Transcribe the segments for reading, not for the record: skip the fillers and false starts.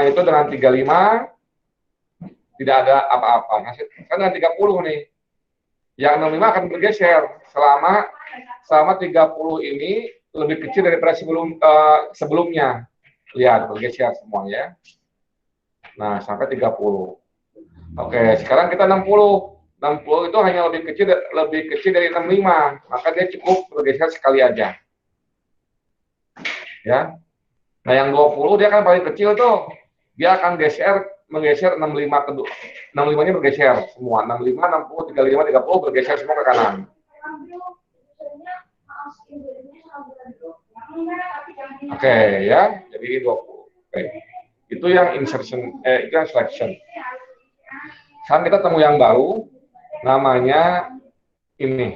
itu dengan 35 tidak ada apa-apa. Nah, kan dengan 30 nih. Yang 65 akan bergeser selama 30 ini lebih kecil daripada sebelumnya. Lihat, bergeser semuanya. Nah, sampai 30. Oke, sekarang kita 60. 60 itu hanya lebih kecil dari 65, maka dia cukup bergeser sekali aja. Ya. Nah, yang 20 dia kan paling kecil tuh. Dia akan menggeser 65 ke 65 ini bergeser semua. 65, 60, 35, 30 bergeser semua ke kanan. Oke, ya. Jadi 20. Oke. Itu yang insertion, itu yang selection. Sekarang kita temu yang baru, namanya ini.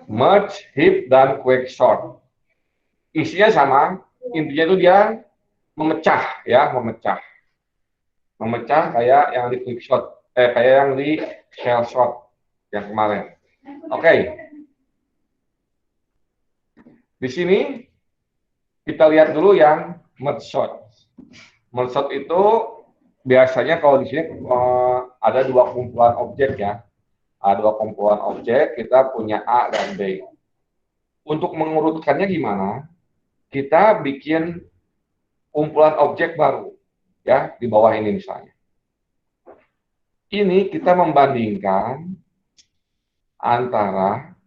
Merge, heap, dan quick sort. Isinya sama, intinya itu dia memecah, ya, memecah kayak yang di quick sort, kayak yang di shell sort yang kemarin. Oke. Di sini kita lihat dulu yang merge sort. Merge sort itu biasanya kalau di sini ada dua kumpulan objek, ya. Ada dua kumpulan objek, kita punya A dan B. Untuk mengurutkannya gimana? Kita bikin kumpulan objek baru, ya, di bawah ini misalnya. Ini kita membandingkan antara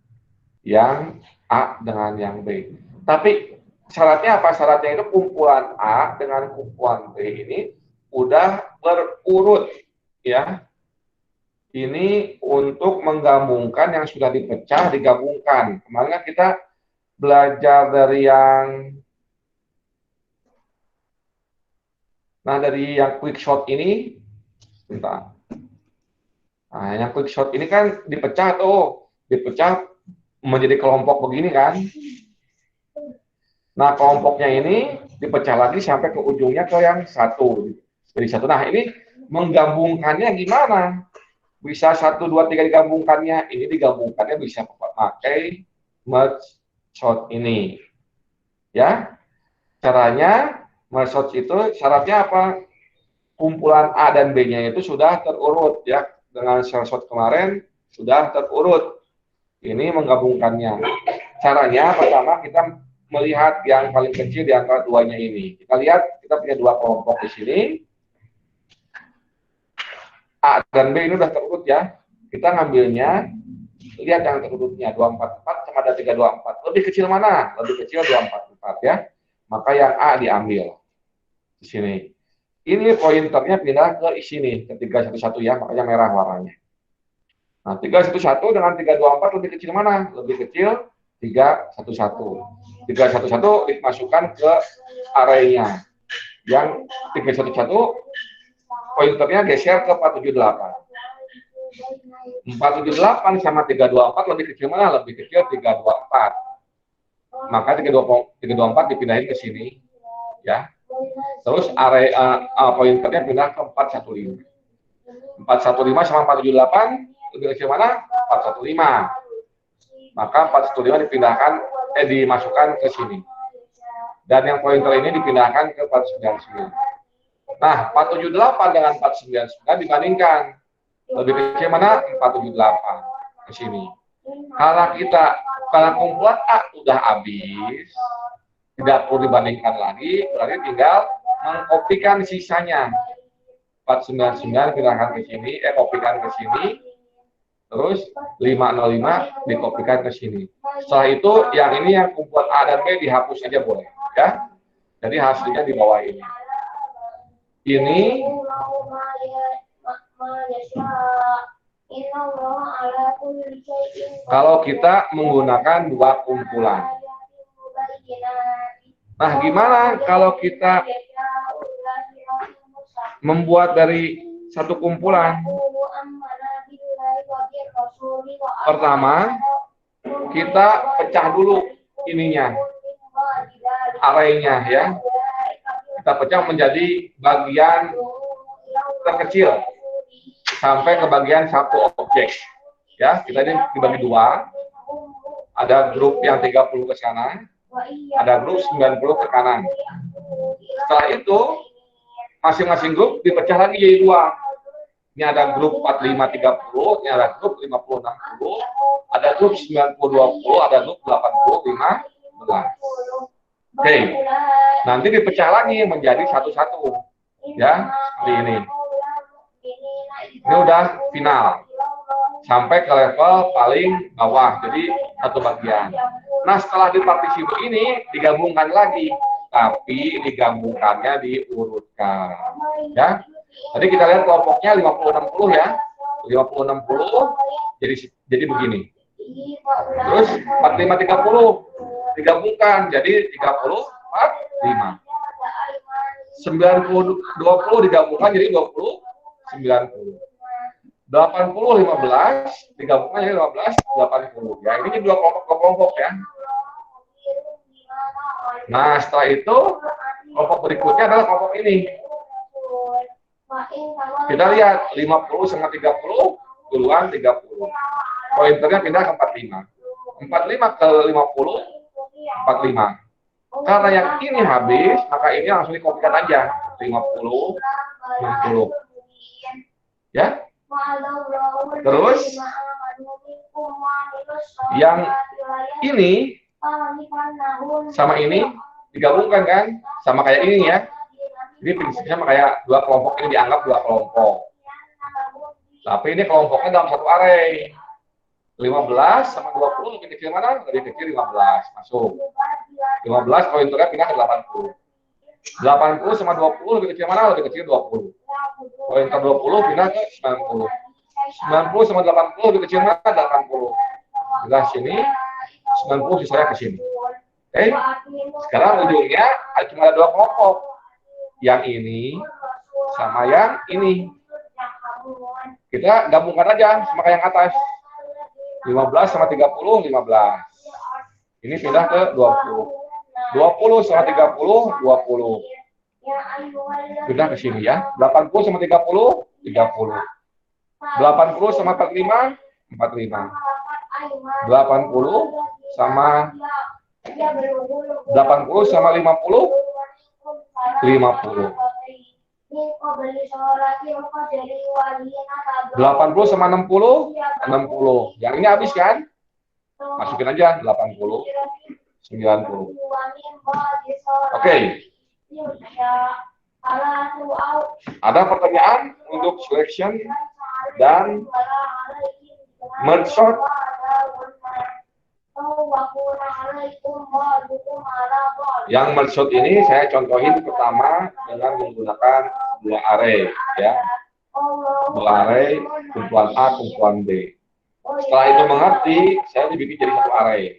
yang A dengan yang B. Tapi syaratnya apa? Syaratnya itu kumpulan A dengan kumpulan B ini udah berurut, ya. Ini untuk menggabungkan yang sudah dipecah, digabungkan. Kemarin kita belajar dari yang quick sort ini, bentar. Nah, yang quick sort ini kan dipecah menjadi kelompok begini kan. Nah, kelompoknya ini dipecah lagi sampai ke ujungnya ke yang satu. Jadi satu. Nah, ini menggabungkannya gimana? Bisa 1, 2, 3 digabungkannya. Ini digabungkannya bisa pakai merge sort ini. Ya. Caranya merge sort itu syaratnya apa? Kumpulan A dan B-nya itu sudah terurut, ya. Dengan shell sort kemarin sudah terurut. Ini menggabungkannya. Caranya pertama kita melihat yang paling kecil di antara duanya ini. Kita lihat, kita punya dua kelompok di sini. A dan B ini udah terurut, ya. Kita ngambilnya, lihat yang terurutnya 244 sama ada 324. Lebih kecil mana? Lebih kecil 244, ya. Maka yang A diambil di sini. Ini pointernya pindah ke sini, ke 311, ya, makanya merah warnanya. Nah, 311 dengan 324 lebih kecil mana? Lebih kecil 311. 311 dimasukkan ke arraynya. Yang 311 pointernya geser ke 478. 478 sama 324 lebih kecil mana? Lebih kecil 324. Maka 324 dipindahin ke sini, ya. Terus area pointernya pindah ke 415. 415 sama 478 lebih kecil mana? 415. Maka 415 dimasukkan ke sini. Dan yang pointer ini dipindahkan ke 499. Nah, 478 dengan 499 dibandingkan. Lebih kecil mana? 478 ke sini. Kalau kumpulan A sudah habis, tidak perlu dibandingkan lagi, berarti tinggal mengkopikan sisanya. 499 pindahkan ke sini, kopikan ke sini, terus 505 dikopikan ke sini. Setelah itu, yang ini yang kumpulan A dan B dihapus aja boleh, ya. Jadi hasilnya di bawah ini. Ini kalau kita menggunakan dua kumpulan. Nah, gimana kalau kita membuat dari satu kumpulan? Pertama, kita pecah dulu ininya, arraynya, ya. Kita pecah menjadi bagian terkecil sampai ke bagian satu objek, ya. Kita ini dibagi dua. ada grup yang 30 ke sana, ada grup 90 ke kanan. Setelah itu, masing-masing grup dipecah lagi jadi dua. Ini ada grup 45-30, ini ada grup 50-60, ada grup 90-20, ada grup 80-15. Oke, nanti dipecah lagi menjadi satu-satu, ya, seperti ini. Ini udah final, sampai ke level paling bawah, jadi satu bagian. Nah, setelah di partisi begini, digabungkan lagi, tapi digabungkannya diurutkan, ya. Tadi kita lihat kelompoknya 50-60 ya, 50-60, jadi begini. Terus 45-30 digabungkan jadi 30-45. 90-20 digabungkan jadi 20-90. 80-15 digabungkan jadi 15-80. Ya, ini dua kelompok ya. Nah, setelah itu kelompok berikutnya adalah kelompok ini. Kita lihat 50 sama 30, duluan 30. Pointernya pindah ke 45. 45 ke 50, 45. Karena yang ini habis, maka ini langsung dikopikan aja. 50, 60. Ya. Terus, yang ini sama ini digabungkan kan? Sama kayak ini ya. Jadi prinsipnya sama kayak dua kelompok ini dianggap dua kelompok. Tapi ini kelompoknya dalam satu array. 15 sama 20 lebih kecil mana? Lebih kecil 15. Masuk. 15 pointernya pindah ke 80. 80 sama 20 lebih kecil mana? Lebih kecil 20. Pointer 20 pindah ke 90. 90 sama 80 lebih kecil mana? 80. Pindah sini. 90 sisanya ke sini. Oke. Sekarang ujungnya cuma ada dua kelompok. Yang ini sama yang ini. Kita gabungkan aja sama kayak yang atas. 15 sama 30, 15. Ini pindah ke 20. 20 sama 30, 20. Pindah ke sini ya. 80 sama 30, 30. 80 sama 45, 45. 80 sama 80 sama 50, 50. 80 sama 60, 60. Yang ini habis kan? Masukin aja 80, 90. Oke. Ada pertanyaan untuk selection dan merge sort? Yang merge sort ini saya contohin pertama dengan menggunakan dua array ya. Dua array, kumpulan A, kumpulan B. Setelah itu mengerti, saya dibikin jadi satu array.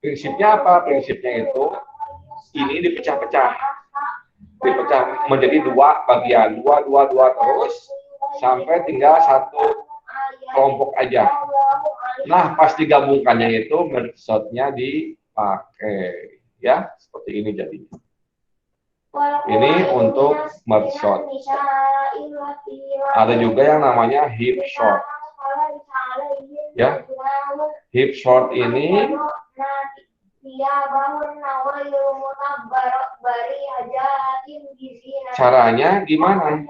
Prinsipnya apa? Prinsipnya itu ini dipecah-pecah. Dipecah menjadi dua bagian, dua terus sampai tinggal satu kelompok aja. Nah, pas digabungkannya itu merge sort-nya dipakai ya, seperti ini jadinya. Ini untuk merge sort. Ada juga yang namanya heap sort. Ya. Heap sort ini caranya gimana?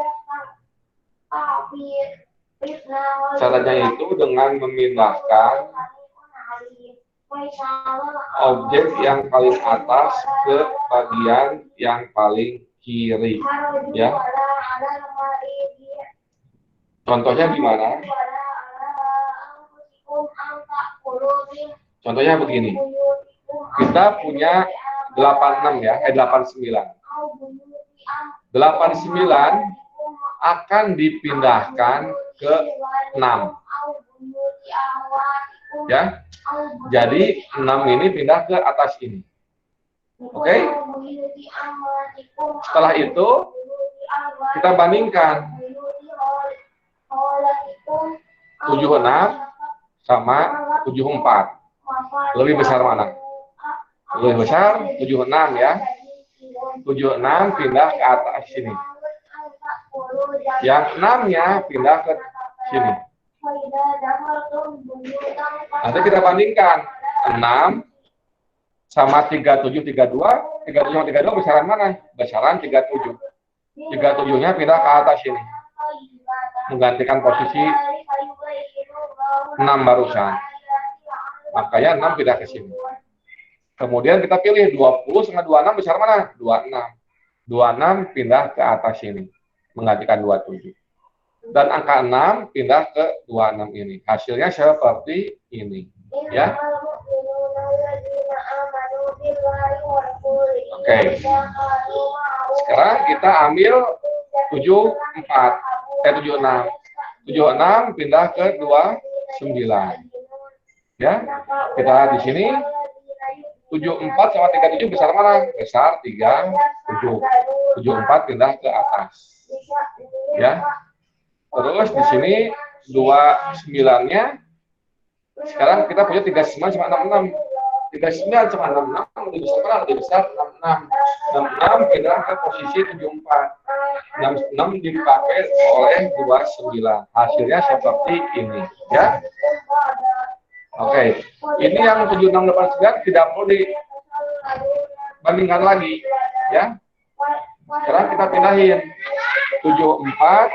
Caranya itu dengan memindahkan objek yang paling atas ke bagian yang paling kiri, ya. Contohnya gimana? Contohnya begini. Kita punya 86 ya, 89. 89 akan dipindahkan ke 6. Ya. Jadi 6 ini pindah ke atas ini. Oke? Setelah itu kita bandingkan 76 sama 74. Lebih besar mana? Lebih besar 76 ya. 76 pindah ke atas sini. Yang 6-nya pindah ke sini. Nanti kita bandingkan 6 sama 37, 32. 37 sama 32 besaran mana? Besaran 37. 37-nya pindah ke atas ini. Menggantikan posisi 6 barusan. Makanya 6 pindah ke sini. Kemudian kita pilih 20 sama 26 besar mana? 26. 26 pindah ke atas ini. Menggantikan 27. Dan angka 6 pindah ke 26 ini. Hasilnya seperti ini. Ya. Oke. Sekarang kita ambil 74. 76. 76 pindah ke 29. Ya. Kita di sini 74 sama 37 besar mana? Besar 37. 74 pindah ke atas. Ya. Terus di sini 29-nya sekarang kita punya 39 sama 66. 39 sama 66 lebih besar mana? Lebih besar 66. 66 pindah ke posisi 74. 66 dipakai oleh 29. Hasilnya seperti ini, ya. Oke. Ini yang 7689 tidak perlu dibandingkan lagi, ya. Sekarang kita pindahin 74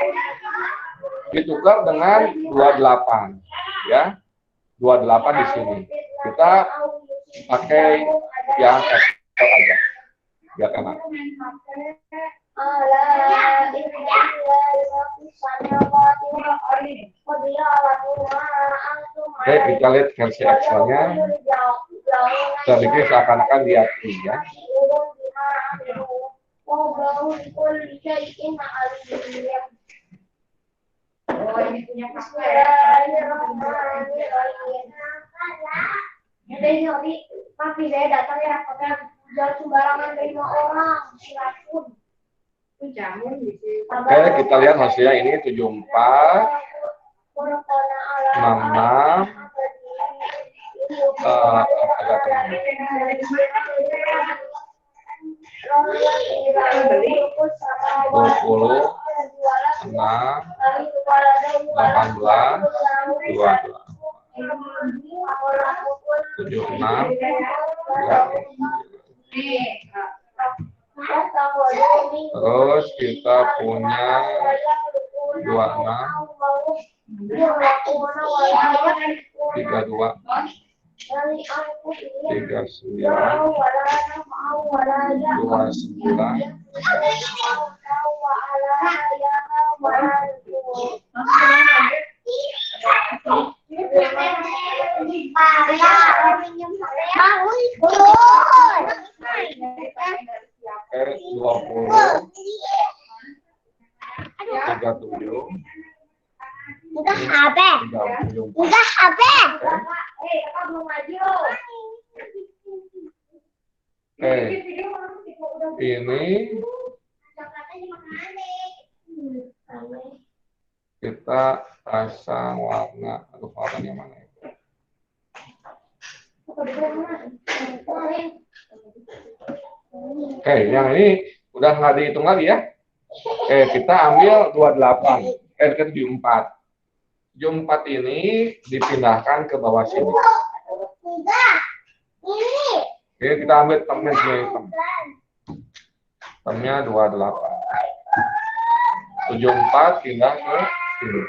ditukar dengan 28, ya. 28 di sini. Kita pakai yang Excel aja, biar enak. Oke, kita lihat versi Excel-nya. Kita bikin seakan-akan diakui, ya. Oh, ini punya kakak ya. Jadi papi saya datang ya, pakai jangan sembarangan terima orang, silapun. Oke, kita lihat hasilnya ini 74, 66, agak tenang. 20, 6, 18, 22, 76, terus kita punya 26, 32, 39, 29, Udah HP. Udah HP. Ini kita pasang warna, aduh warnanya mana itu? Oke, yang ini udah nggak dihitung lagi ya. Oke, kita ambil 28, 74. 74 ini dipindahkan ke bawah sini. Oke, kita ambil temnya sini. Temnya 28. 74 pindah ke sini.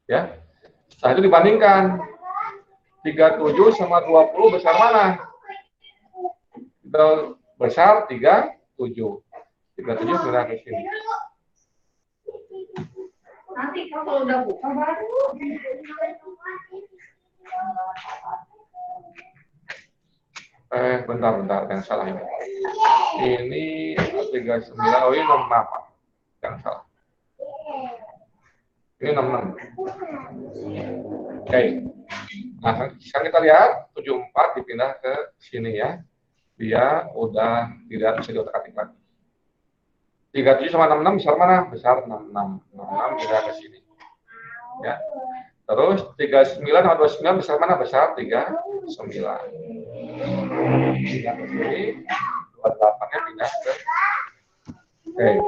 Ya. Setelah itu dibandingkan. 37 sama 20 besar mana? Kita besar 37. 37 pindah ke sini. Nanti kalau udah buka baru. Bentar, yang salah ini. Ini 39, oh ini 68. Yang salah. Ini 66. Oke. Nah, sekarang kita lihat 74 dipindah ke sini ya. Dia udah tidak bisa diotak-atik lagi. 37 sama 66 besar mana? Besar 66. 66 pindah ke sini. Ya. Terus 39 sama 29 besar mana? Besar 39. Pindah ke sini. 28-nya pindah ke. Oke.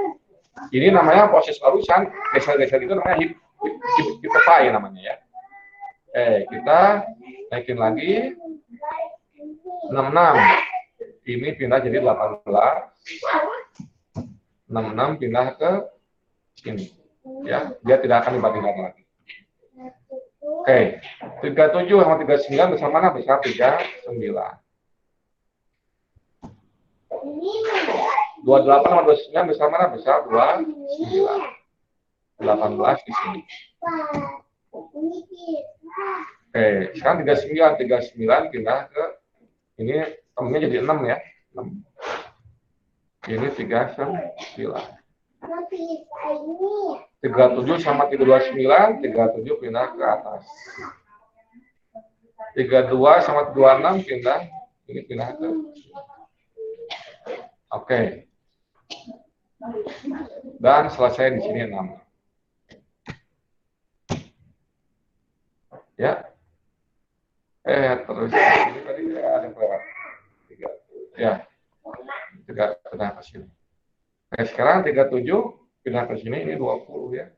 Ini namanya proses barusan. Geser-geser itu namanya hiperpai namanya ya. Kita naikin lagi 66. Ini pindah jadi 18. 66 pindah ke sini. Ya, dia tidak akan dibandingkan lagi. 37 sama 39 besar mana? Besar 39. 28 sama 29 besar mana? Besar 29. 18 di sini. Sekarang 39 pindah ke ini, temennya jadi 6 ya. 6. Ini 39. 37 sama 329, 37 pindah ke atas. 32 sama 26 pindah, ini pindah ke. Dan selesai di sini 6. Ya. Terus ini tadi ada yang lewat. 3. Ya. 3 pindah ke sini. Sekarang 37 pindah ke sini, ini 20 ya.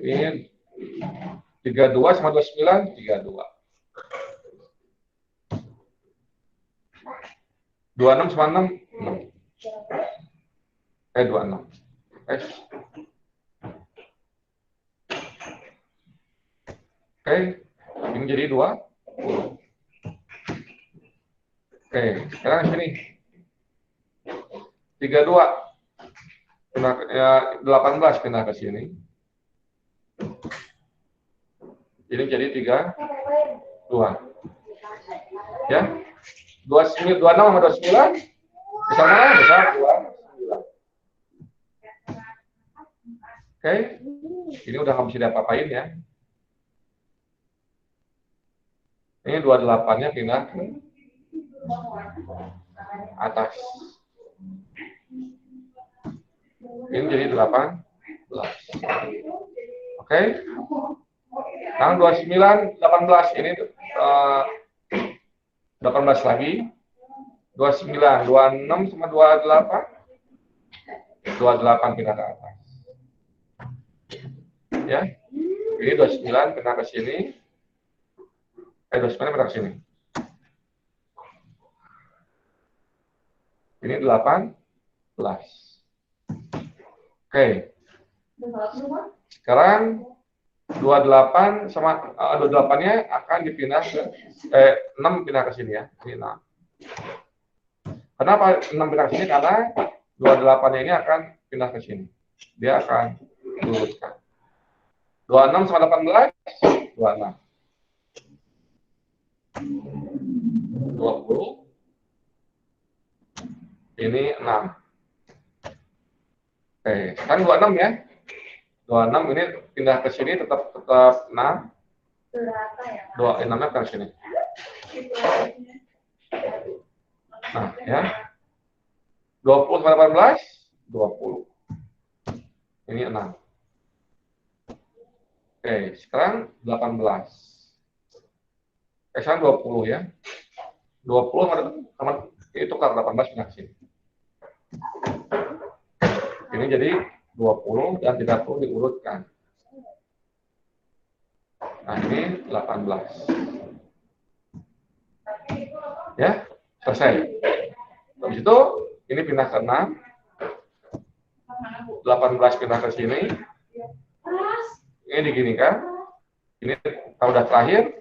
Ini 32 sama 29, 32. 26 sama 6, 6. 26. Ini jadi 20. Sekarang sini 32 pindah ya, 18 pindah ke sini. Ini jadi 32. Ya. 26 sama 29 besar mana? Besar 29. Ini udah nggak bisa diapa-apain ya. Ini 28-nya pindah ke atas. Ini jadi 18. Sekarang 29, 18 ini 18 lagi. 29, 26 sama 28. 28 pindah ke atas. Ya. Ini 29 pindah ke sini. 29 pindah ke sini. Ini 18. Sekarang 28 sama 28-nya akan dipindah ke 6 pindah ke sini ya. Ini 6. Kenapa 6 pindah ke sini? Karena 28-nya ini akan pindah ke sini. Dia akan diluruskan. 26 sama 18, 26. 20. Ini 6. Kan 26 ya. 26 ini pindah ke sini tetap 6. 6-nya ke sini. Nah, ya. 20 sama 18, 20. Ini 6. Sekarang 18. Sekarang 20 ya. 20 sama itu kan 18 pindah ke sini. Ini jadi 20 dan 30 diurutkan. Nah, ini 18. Ya, selesai. Habis itu, ini pindah ke 6. 18 pindah ke sini. Ini diginikan. Ini kalau udah terakhir.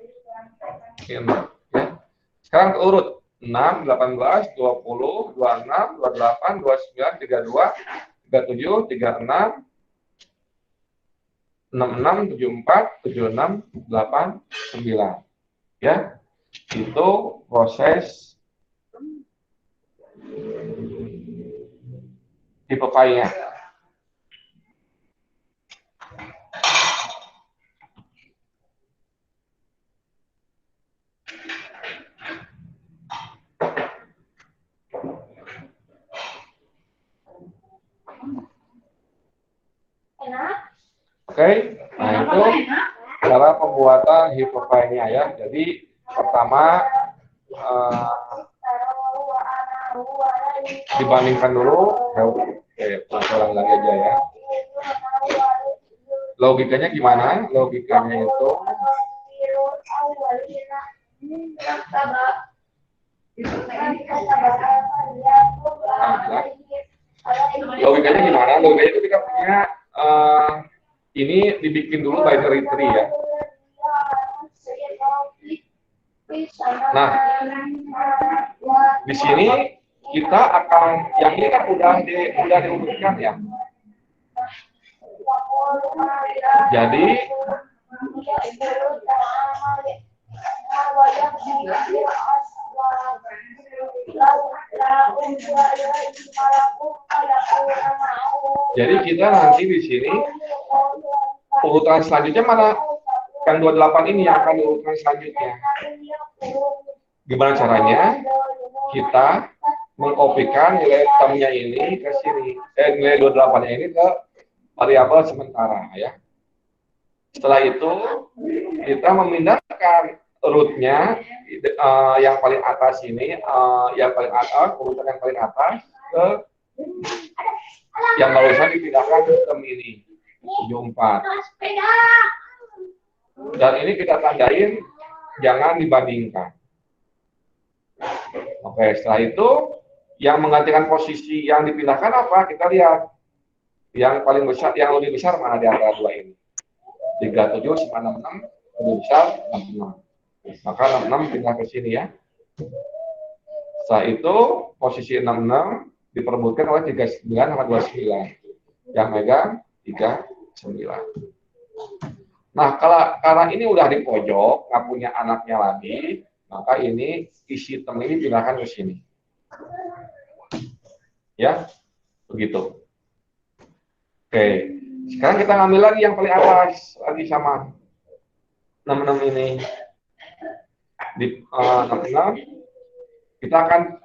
Ini 6. Ya. Sekarang keurut. 6, 18, 20, 26, 28, 29, 32, 37, 36, 66, 74, 76, 8, 9. Ya, itu proses tipe file-nya. Nah itu cara pembuatan hyperfile-nya ya. Jadi pertama dibandingkan dulu. Ulang lagi aja ya. Logikanya gimana? Logikanya itu logikanya gimana? Logikanya itu kita punya ini dibikin dulu binary tree ya. Nah, di sini kita akan yang ini kan udah diurutkan ya. Jadi kita nanti di sini urutan selanjutnya mana? Yang 28 ini yang akan diurutkan selanjutnya. Gimana caranya? Kita mengkopikan nilai termnya ini ke sini, nilai 28-nya ini ke variabel sementara ya. Setelah itu kita memindahkan rootnya yang paling atas ini, yang paling atas, urutan yang paling atas ke yang barusan dipindahkan ke term ini 74. Dan ini kita tandain jangan dibandingkan. Oke, setelah itu yang menggantikan posisi yang dipindahkan apa? Kita lihat yang paling besar, yang lebih besar mana di antara dua ini. 37 sama 66 lebih besar 66. Maka 66 pindah ke sini ya. Setelah itu posisi 66 diperebutkan oleh 39 sama 29. Yang megang 39. Nah, karena ini udah di pojok, nggak punya anaknya lagi, maka ini isi term ini pindahkan ke sini. Ya, begitu. Oke, sekarang kita ngambil lagi yang paling atas, lagi sama 66 ini. Di 66, kita akan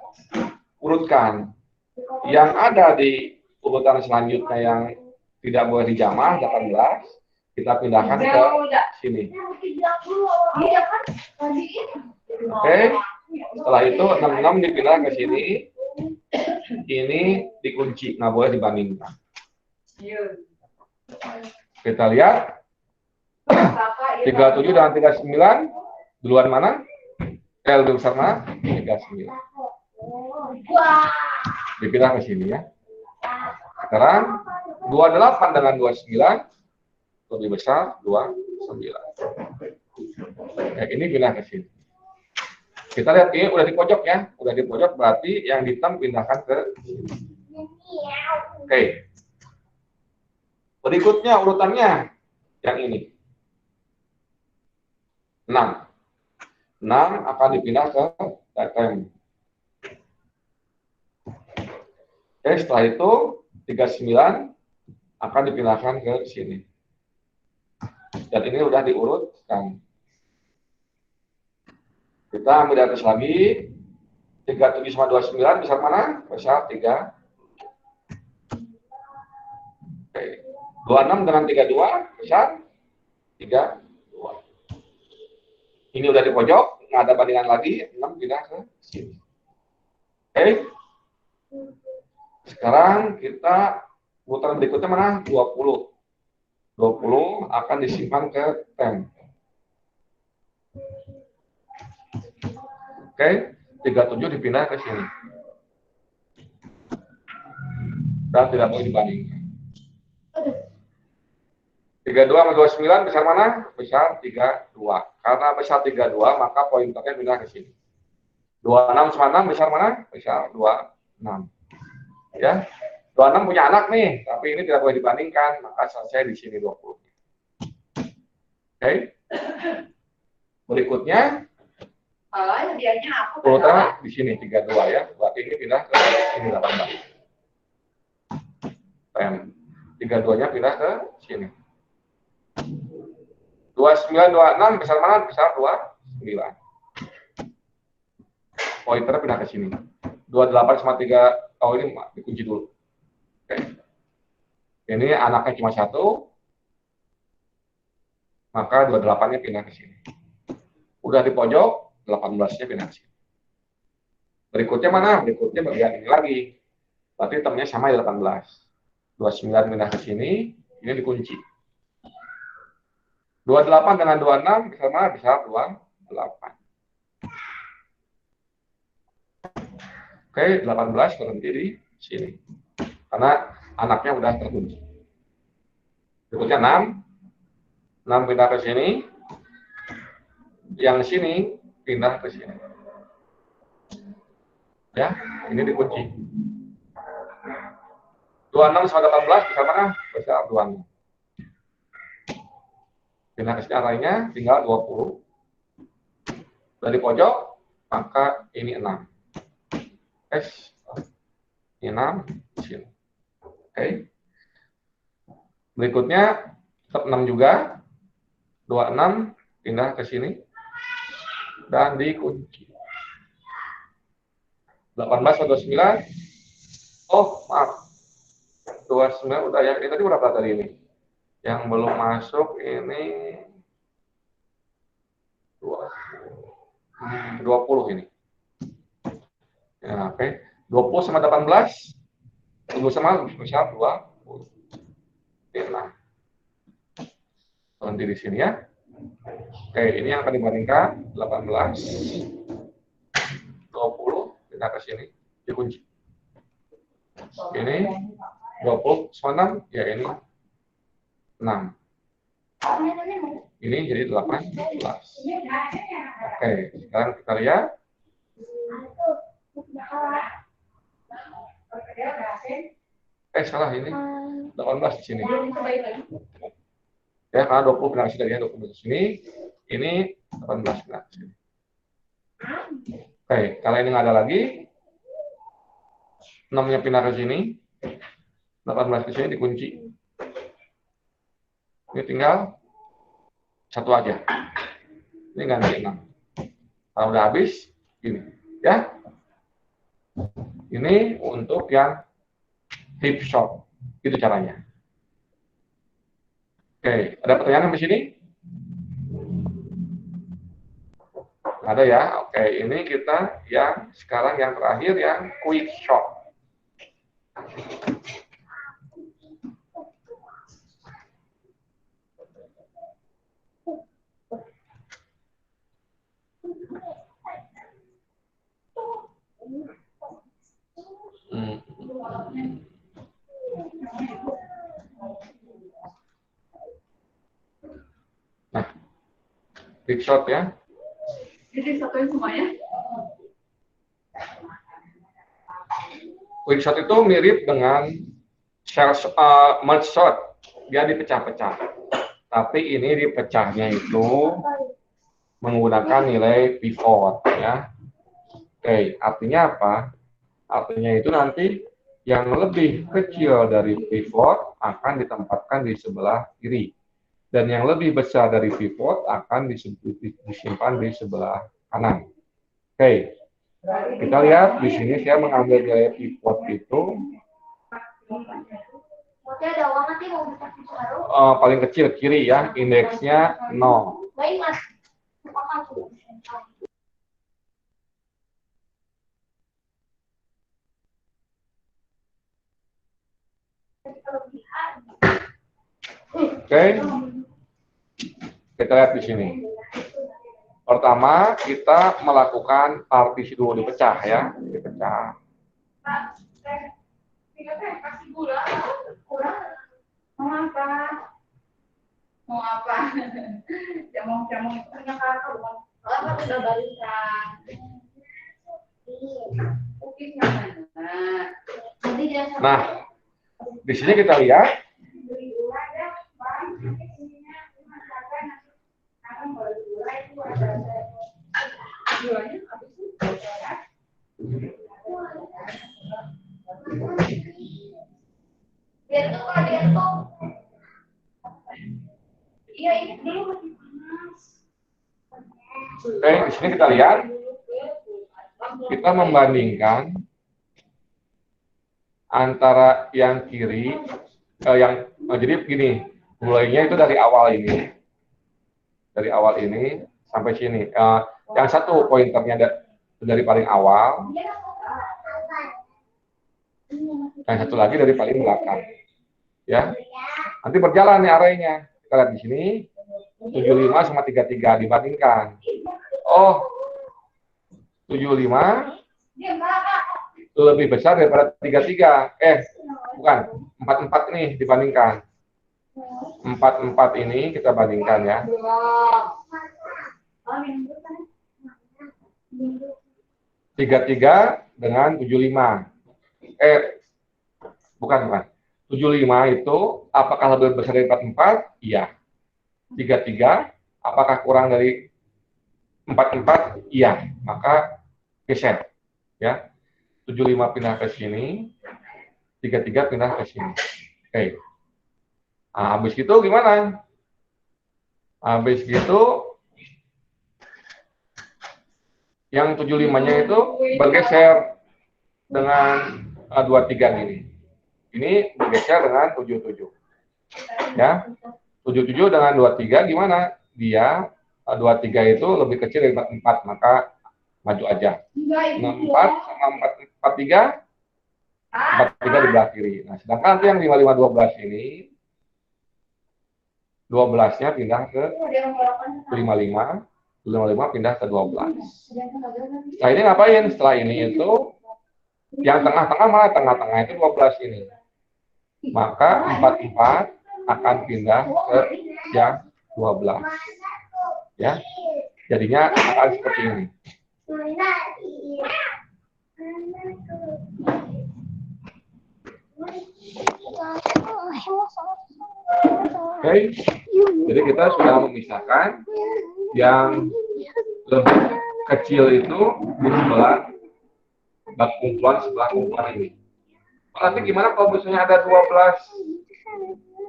urutkan. Yang ada di urutan selanjutnya yang tidak boleh dijamah, 18, kita pindahkan ke sini. Oke, setelah itu 66 dipindah ke sini. Ini dikunci, nggak boleh dibandingkan. Kita lihat 37 dan 39 duluan mana? Lebih besar mana? 39. Dipindah ke sini ya. Sekarang 28 dengan 29 lebih besar 29. Ini pindah ke sini. Kita lihat ini udah di pojok ya, udah di pojok berarti yang di term pindahkan ke sini. Oke. Berikutnya urutannya yang ini. 6. 6 akan dipindah ke term. Oke, setelah itu 39 akan dipindahkan ke sini. Dan ini udah diurutkan. Kita ambil di atas lagi. 37 sama 29 besar mana? Besar 3. Oke. 26 dengan 32 besar 32. Ini udah di pojok, nggak ada bandingan lagi, 6 pindah ke sini. Oke. Sekarang kita urutan berikutnya mana? 20. 20 akan disimpan ke term. Oke, 37 dipindah ke sini. Dan tidak boleh dibandingkan. 32 sama 29 besar mana? Besar 32. Karena besar 32, maka pointernya pindah ke sini. 26 sama 6 besar mana? Besar 26. Ya. 26 punya anak nih, tapi ini tidak boleh dibandingkan, maka selesai di sini 20. Oke. Berikutnya urutan di sini 32 ya. Berarti ini pindah ke sini 18. 32-nya pindah ke sini. 29 26 besar mana? Besar 29. Pointernya pindah ke sini. 28 sama 3, oh ini dikunci dulu. Oke. Ini anaknya cuma 1. Maka 28-nya pindah ke sini. Udah di pojok, 18-nya pindah ke sini. Berikutnya mana? Berikutnya bagian ini lagi. Berarti temennya sama ya 18. 29 pindah ke sini, ini dikunci. 28 dengan 26 bisa mana? Bisa 28. Oke, 18 berhenti di sini. Karena anaknya udah terkunci. Berikutnya 6. 6 pindah ke sini. Yang sini pindah ke sini. Ya, ini dikunci. 26 sama 18 bisa mana? Bisa 26. Pindah ke sini arahnya tinggal 20. Dari pojok, maka ini 6. Ini 6 di sini. Oke. Berikutnya tetap 6 juga. 26 pindah ke sini dan dikunci. 18 atau 29. Oh, maaf. 29 udah ya. Ini tadi berapa tadi ini? Yang belum masuk ini 20 ini. Ya, oke. 20 sama 18. 20 sama 20. Nah. Berhenti di sini ya. Oke, ini yang akan dibandingkan 18, 20, kita ke sini, dikunci. Ini 20 sama 6, ya ini 6. Ini jadi 18. Oke, sekarang kita lihat. Salah ini. 18 di sini. Ya, karena 20 pindah ke sini, 20 ke sini. Ini 18 pindah ke sini. Oke, kalau ini nggak ada lagi, 6-nya pindah ke sini, 18 ke sini dikunci. Ini tinggal satu aja. Ini ganti 6. Kalau udah habis, ini. Ya. Ini untuk yang hip shot. Itu caranya. Oke, ada pertanyaan di sini? Ada ya. Oke, ini kita yang sekarang yang terakhir yang quick shot. Nah, quick shot ya. Jadi satuin semuanya. Quick shot itu mirip dengan merge shot, dia dipecah-pecah. Tapi ini dipecahnya itu menggunakan nilai pivot ya. Oke, artinya apa? Artinya itu nanti yang lebih kecil dari pivot akan ditempatkan di sebelah kiri. Dan yang lebih besar dari pivot akan disimpan di sebelah kanan. Oke, kita lihat di sini saya mengambil nilai pivot itu paling kecil kiri ya, indeksnya 0. Oke, kita lihat di sini. Pertama, kita melakukan partisi dulu, dipecah ya, dipecah. Mau apa? Mau apa? Jamu-jamu itu punya kakak bukan? Apa sudah balikan? Nah, di sini kita lihat. Iya, ini dulu masih panas. Oke, di sini kita lihat. Kita membandingkan antara yang kiri, jadi begini, mulainya itu dari awal ini sampai sini. Yang satu pointernya ada dari paling awal, yang satu lagi dari paling belakang. Ya, nanti berjalan nih arahnya. Kita lihat di sini 75 sama 33 dibandingkan. Oh, 75 lebih besar daripada 33. Bukan, 44 nih dibandingkan. 44 ini kita bandingkan ya. 33 dengan 75. Bukan. 75 itu apakah lebih besar dari 44? Iya. 33 apakah kurang dari 44? Iya. Maka geser. Ya. 75 pindah ke sini. 33 pindah ke sini. Oke. Nah, habis gitu gimana? Habis gitu yang 75-nya itu bergeser dengan 23 gini. Ini bergeser dengan 77. Ya. 77 dengan 23 gimana? Dia 23 itu lebih kecil dari 44, maka maju aja. 64 sama 43 di belah kiri. Nah, sedangkan nanti yang 55 12 ini 12-nya pindah ke 55, 55 pindah ke 12. Nah, ini ngapain? Setelah ini itu yang tengah-tengah mana? Tengah-tengah itu 12 ini. Maka 44 akan pindah ke yang 12. Ya. Jadinya akan seperti ini. Oke. Jadi kita sudah memisahkan yang lebih kecil itu di sebelah bak kumpulan sebelah kumpulan ini. Nanti gimana kalau misalnya ada 12?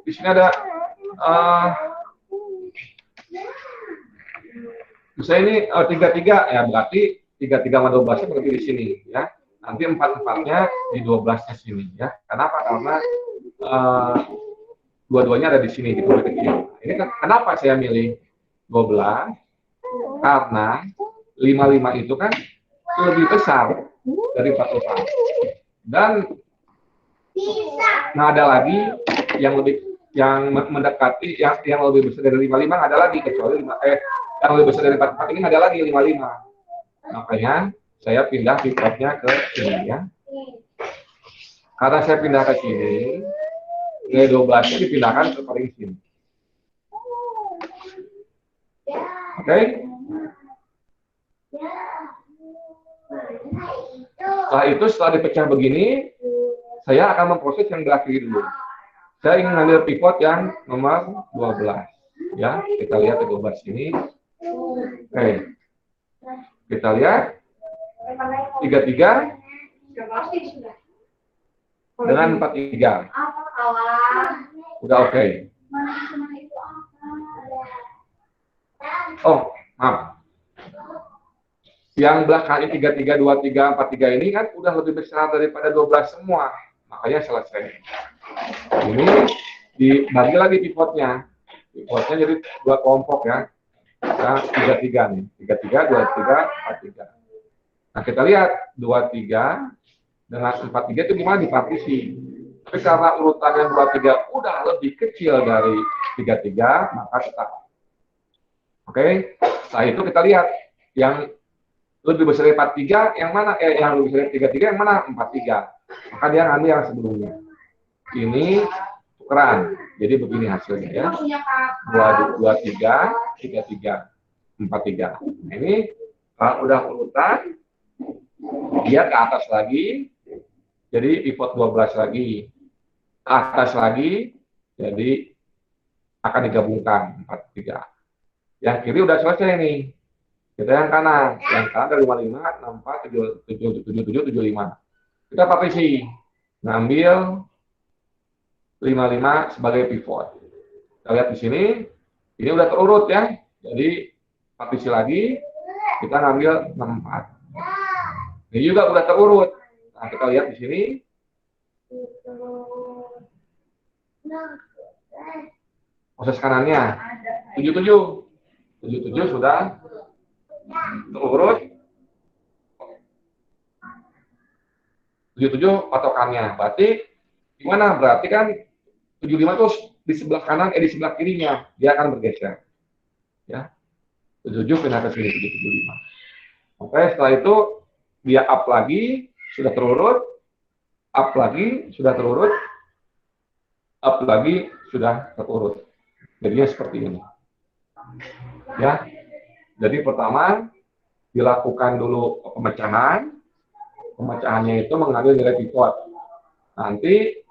Di sini ada misalnya ini 33 ya, berarti 33 sama 12-nya berarti di sini ya. Nanti 4-4-nya di 12-nya sini ya. Kenapa? Karena dua-duanya ada di sini gitu lebih kecil. Ini kenapa saya milih 12? Karena 55 itu kan lebih besar dari 44. Dan nah ada lagi yang mendekati yang lebih besar dari 55 ada lagi, kecuali yang lebih besar dari 44 ini ada lagi 55. Makanya saya pindah pivotnya ke sini ya. Karena saya pindah ke sini, nilai 12-nya dipindahkan ke paling sini. Oke? Setelah dipecah begini, saya akan memproses yang belah kiri dulu. Saya ingin mengambil pivot yang nomor 12. Ya, kita lihat di 12 ini. Oke. Kita lihat 33 dengan 43. Udah oke. Oh, maaf. Yang belakang 33, 23, 43 ini kan udah lebih besar daripada 12 semua. Makanya selesai. Ini dibagi lagi pivotnya. Pivotnya jadi dua kelompok ya. Nah, 33 nih. 33, 23, 43. Nah, kita lihat 23 dengan 43 itu gimana dipartisi. Tapi karena urutannya 23 udah lebih kecil dari 33, maka tetap. Oke. Setelah itu kita lihat yang lebih besar dari 43 yang mana? Yang lebih besar dari 33 yang mana? 43. Maka dia ngambil yang sebelumnya. Ini tukeran. Jadi begini hasilnya ya. 23, 33, 43. Nah, ini kalau udah urutan, dia ke atas lagi. Jadi pivot 12 lagi. Ke atas lagi. Jadi akan digabungkan 43. Yang kiri udah selesai nih. Kita yang kanan. Yang kanan dari 55, 64, 77, 75. Kita partisi. Ngambil 55 sebagai pivot. Kita lihat di sini, ini udah terurut ya. Jadi partisi lagi, kita ngambil 64. Ini juga udah terurut. Nah, kita lihat di sini. Proses kanannya 77. 77 sudah terurut. 77 patokannya. Berarti gimana? Berarti kan 75 terus di sebelah kanan, di sebelah kirinya dia akan bergeser. Ya, 77 pindah ke sini 75. Oke, setelah itu dia up lagi, sudah terurut, up lagi, sudah terurut, up lagi, sudah terurut. Jadinya seperti ini. Ya, jadi pertama dilakukan dulu pemecahan. Pemecahannya itu mengambil nilai pivot. Nanti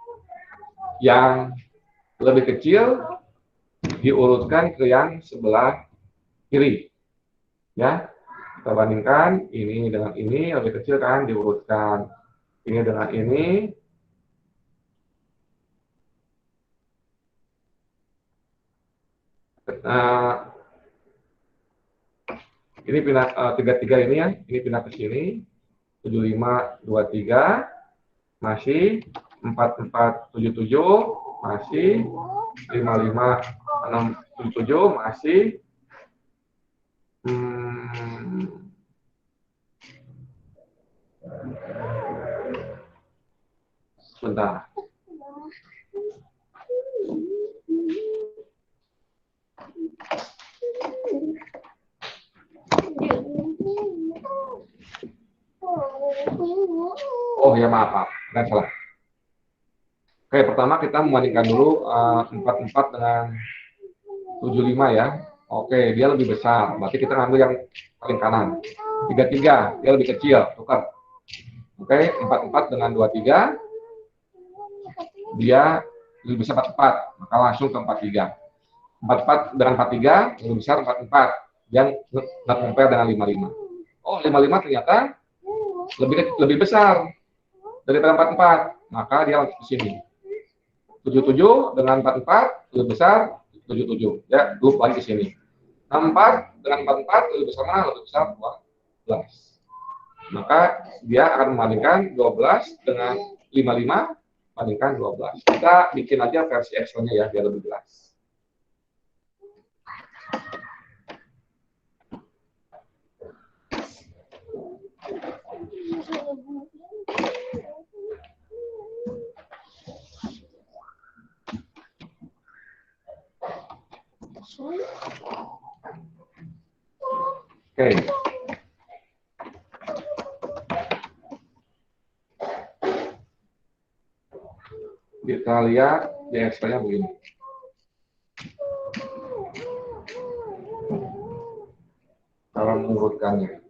yang lebih kecil diurutkan ke yang sebelah kiri. Ya, kita bandingkan ini dengan ini lebih kecil kan, diurutkan ini dengan ini. Nah, ini pindah 33 ini ya, ini pindah ke sini. 75 23 masih, 4477 masih, 5567 masih, sebentar. Oh ya maaf, kan salah. Oke, pertama kita membandingkan dulu 44 dengan 75 ya. Oke, dia lebih besar. Berarti kita ngambil yang paling kanan. 33, dia lebih kecil. Tukar. Oke, 44 dengan 23, dia lebih besar 44. Maka langsung ke 43. 44 dengan 43, lebih besar 44. Dia nggak compare dengan 55. Oh, 55 ternyata lebih besar daripada 44. Maka dia langsung ke sini. 77 dengan 44 lebih besar 77 ya, loop lagi ke sini. 64 dengan 44 lebih besar mana? Lebih besar 12. Maka dia akan membandingkan 12 dengan 55 bandingkan 12. Kita bikin aja versi Excel-nya ya biar lebih jelas. Oke. Kita lihat di Excel-nya begini. Cara mengurutkannya.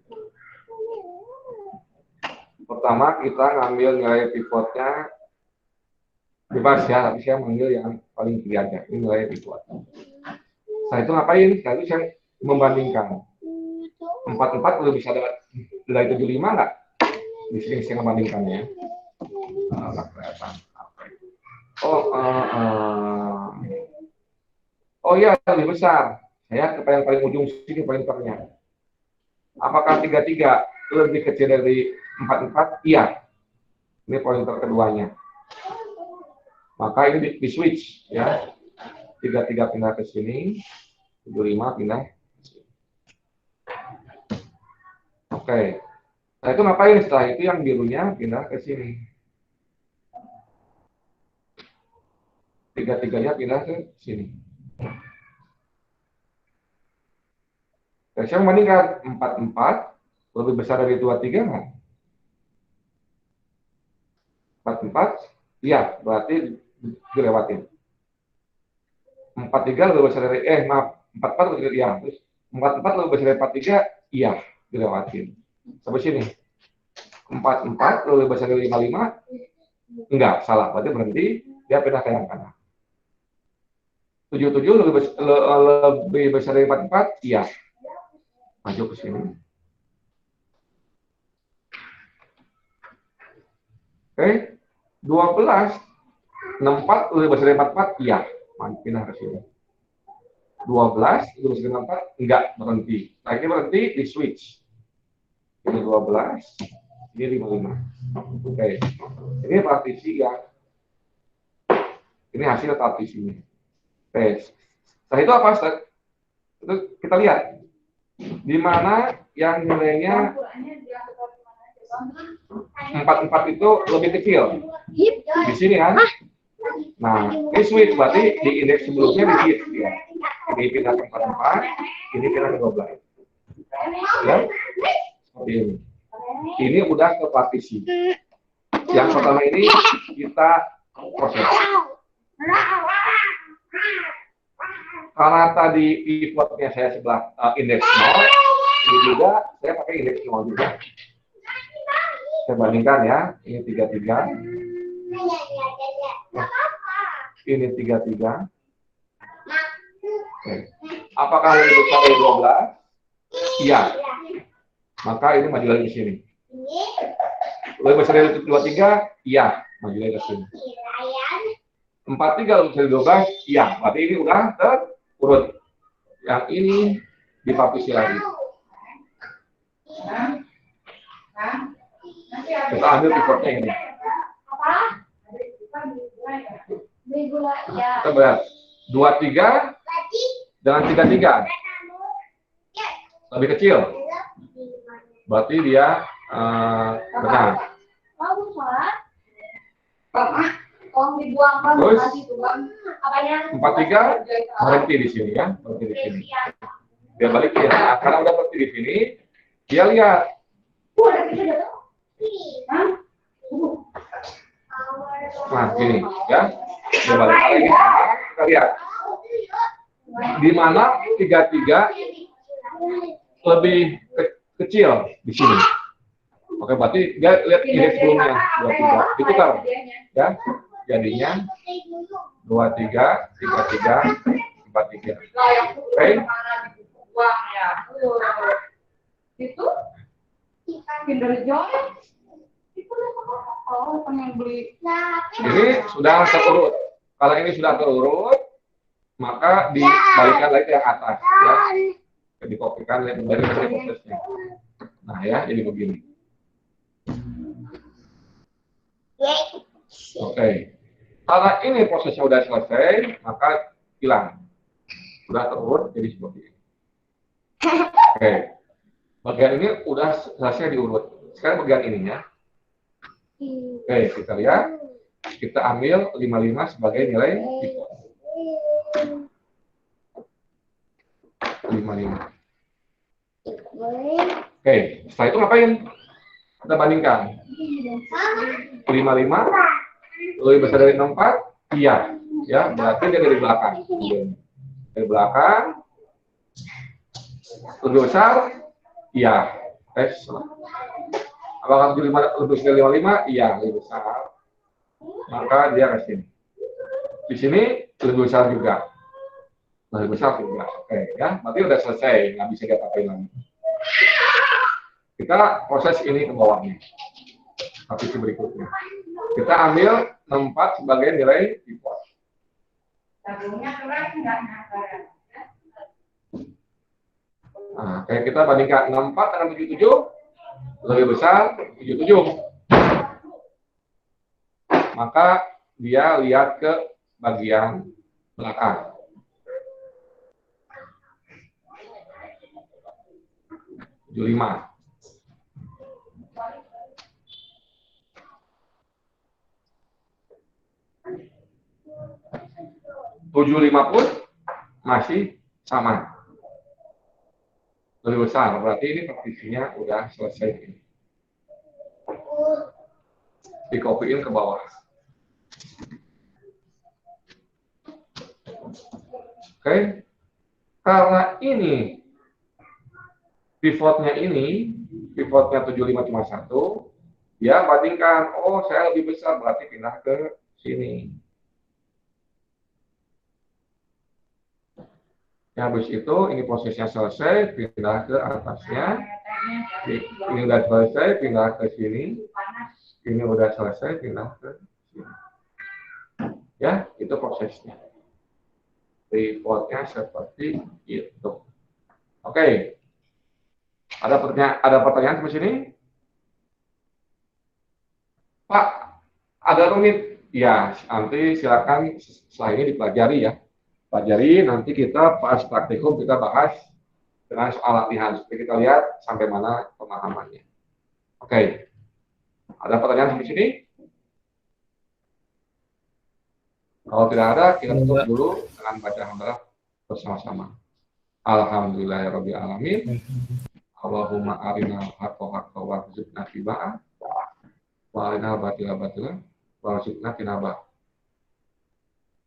Pertama kita ngambil nilai pivotnya bebas ya, tapi saya mengambil yang paling kiri aja. Ini nilai pivot. Saya itu ngapain? Saya itu saya membandingkan 44 lebih bisa dari 75 nggak? Di sini saya membandingkannya. Nggak kelihatan. Oh iya lebih besar. Saya ke yang paling ujung sini pointernya. Apakah 33 lebih kecil dari 44? Iya. Ini pointer keduanya. Maka ini di switch ya. 33 pindah ke sini, 75 pindah ke sini. Oke. Nah itu ngapain? Setelah itu yang birunya pindah ke sini. 33-nya pindah ke sini. Dan saya membandingkan 44 lebih besar dari 23 nggak? 44, iya, berarti dilewatin. 43 lebih besar dari, 44 lebih dari, iya. Terus 44 lebih besar dari 43, iya, dilewatin. Sampai sini. 44 lebih besar dari 55, enggak, salah. Berarti berhenti, dia pindah ke yang kanan. 77 lebih besar dari 44, iya. Maju ke sini. Oke, 12, 64 lebih besar dari 44, iya. Pindah ke sini. 12 lebih besar dari 44, enggak, berhenti. Nah ini berhenti di switch. Ini 12, ini 55. Oke, ini partisi ya. Ini hasil partisinya. Oke, setelah itu apa? Itu kita lihat di mana yang nilainya 44 itu lebih kecil. Di sini kan. Nah, ini switch berarti di indeks sebelumnya di hit ya. Ini pindah ke 44, ini pindah ke 12. Ya, seperti ini. Ini udah ke partisi. Yang pertama ini kita proses. Karena tadi pivotnya saya sebelah indeks 0, ini juga saya pakai indeks 0 juga. Saya bandingkan ya, ini 33. Ini 33. Oke. Apakah lebih besar dari 12? Iya. Maka ini maju lagi ke sini. Lebih besar dari 23? Iya, maju lagi ke sini. 43 lebih besar dari 12? Iya. Berarti ini udah terurut. Yang ini dipapisi lagi. Kita ambil pivotnya ini. Kita berat 23 dengan 33 lebih kecil, berarti dia benar. Terus 43 berhenti di sini ya, berhenti di sini. Dia balikin, nah, karena udah berhenti di sini, dia lihat. Nah, gini ya. Dia balik lagi, kita lihat. Di mana 33 lebih kecil di sini. Oke, berarti dia lihat indeks sebelumnya 23. Ditukar ya. Jadinya 23, 33, 43. Oke. Itu Kinder Joy. Oh, pengen beli. Ini sudah terurut. Kalau ini sudah terurut, maka dibalikan lagi ke yang atas ya. Dikopikan dari prosesnya. Nah ya, jadi begini. Oke. Karena ini prosesnya sudah selesai, maka hilang. Sudah terurut jadi seperti ini. Oke. Bagian ini udah selesai diurut. Sekarang bagian ininya. Oke, kita lihat. Kita ambil 55 sebagai nilai pivot. 55. Oke, setelah itu ngapain? Kita bandingkan. 55 lebih besar dari 64? Iya. Ya, berarti dia dari belakang. Dari belakang. Lebih besar? Iya. Apakah 75 lebih besar dari 55? Iya, lebih besar. Maka dia ke sini. Di sini lebih besar juga. Lebih besar juga. Oke, ya. Berarti udah selesai, nggak bisa kita apain lagi. Kita proses ini ke bawahnya. Partisi berikutnya. Kita ambil 64 sebagai nilai pivot. Tabungnya keren nggak nyasar. Nah, kayak kita bandingkan 64 dengan 77, lebih besar 77. Maka dia lihat ke bagian belakang. Lima. 75 pun masih sama. Lebih besar, berarti ini partisinya udah selesai. Dikopiin ke bawah. Oke. Karena ini pivotnya 75 cuma 1, ya bandingkan, oh saya lebih besar, berarti pindah ke sini. Ya, habis itu ini prosesnya selesai, pindah ke atasnya. Ini udah selesai, pindah ke sini. Ini udah selesai, pindah ke sini. Ya, itu prosesnya. Pivotnya seperti itu. Oke. Ada pertanyaan sampai sini? Pak, ada rumit? Ya, nanti silakan setelah ini dipelajari ya. Pelajari, nanti kita pas praktikum kita bahas dengan soal latihan. Supaya kita lihat sampai mana pemahamannya. Oke. Ada pertanyaan di sini? Kalau tidak ada, kita tutup dulu dengan baca hamdalah bersama-sama. Alhamdulillahirabbil alamin. Allahumma arinal haqqa haqqan warzuqna ittiba'ah wa arinal batila batilan warzuqna tinabah.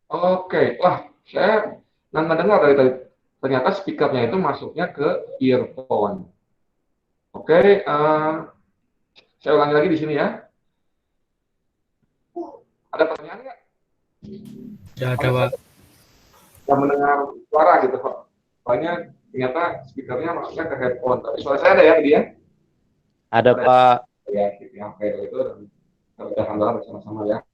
Oke, wah, saya nggak dengar dari tadi. Ternyata speakernya itu masuknya ke earphone. Oke, saya ulangi lagi di sini ya. Ada pertanyaan nggak? Ya ada, Pak. Yang mendengar suara gitu, Pak. Soalnya ternyata speakernya masuknya ke headphone. Tapi suara saya ada ya, dia? Ada, Pak. Ya, yang kayak itu dan kita alhamdulillah bersama-sama ya.